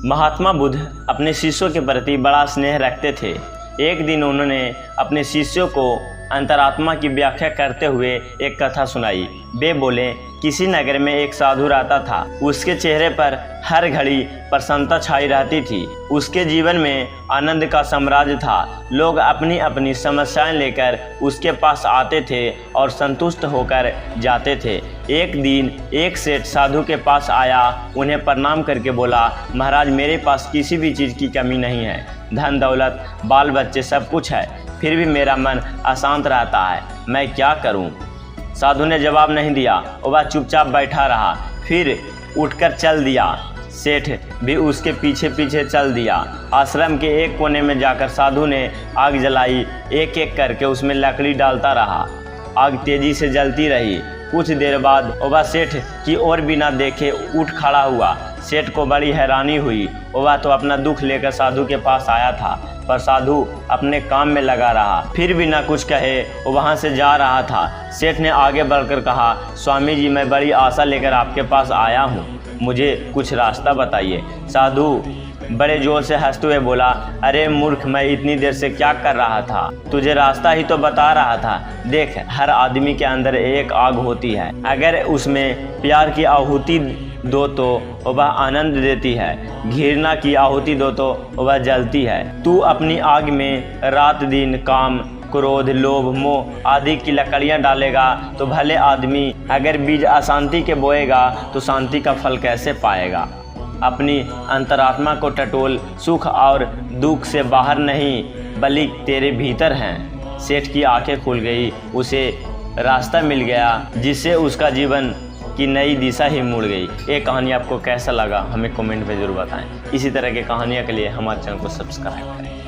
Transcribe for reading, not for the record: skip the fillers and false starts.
महात्मा बुद्ध अपने शिष्यों के प्रति बड़ा स्नेह रखते थे। एक दिन उन्होंने अपने शिष्यों को अंतरात्मा की व्याख्या करते हुए एक कथा सुनाई। वे बोले, किसी नगर में एक साधु रहता था। उसके चेहरे पर हर घड़ी प्रसन्नता छाई रहती थी। उसके जीवन में आनंद का साम्राज्य था। लोग अपनी अपनी समस्याएं लेकर उसके पास आते थे और संतुष्ट होकर जाते थे। एक दिन एक सेठ साधु के पास आया, उन्हें प्रणाम करके बोला, महाराज मेरे पास किसी भी चीज़ की कमी नहीं है, धन दौलत बाल बच्चे सब कुछ है, फिर भी मेरा मन अशांत रहता है, मैं क्या करूं? साधु ने जवाब नहीं दिया, वह चुपचाप बैठा रहा। फिर उठकर चल दिया। सेठ भी उसके पीछे पीछे चल दिया। आश्रम के एक कोने में जाकर साधु ने आग जलाई। एक एक करके उसमें लकड़ी डालता रहा। आग तेजी से जलती रही। कुछ देर बाद वह सेठ की ओर बिना देखे उठ खड़ा हुआ। सेठ को बड़ी हैरानी हुई। वह तो अपना दुख लेकर साधु के पास आया था, पर साधु अपने काम में लगा रहा। फिर बिना कुछ कहे वहाँ से जा रहा था। सेठ ने आगे बढ़कर कहा, स्वामी जी मैं बड़ी आशा लेकर आपके पास आया हूँ, मुझे कुछ रास्ता बताइए। साधु बड़े जोर से हंसते हुए बोला, अरे मूर्ख, मैं इतनी देर से क्या कर रहा था, तुझे रास्ता ही तो बता रहा था। देख, हर आदमी के अंदर एक आग होती है, अगर उसमें प्यार की आहुति दो तो वह आनंद देती है, घृणा की आहुति दो तो वह जलती है। तू अपनी आग में रात दिन काम, क्रोध, लोभ, मोह आदि की लकड़ियां डालेगा तो भले आदमी अगर बीज अशांति के बोएगा तो शांति का फल कैसे पाएगा? अपनी अंतरात्मा को टटोल, सुख और दुख से बाहर नहीं बल्कि तेरे भीतर हैं। सेठ की आंखें खुल गई, उसे रास्ता मिल गया जिससे उसका जीवन की नई दिशा ही मुड़ गई। ये कहानी आपको कैसा लगा हमें कमेंट में ज़रूर बताएं। इसी तरह की कहानियों के लिए हमारे चैनल को सब्सक्राइब करें।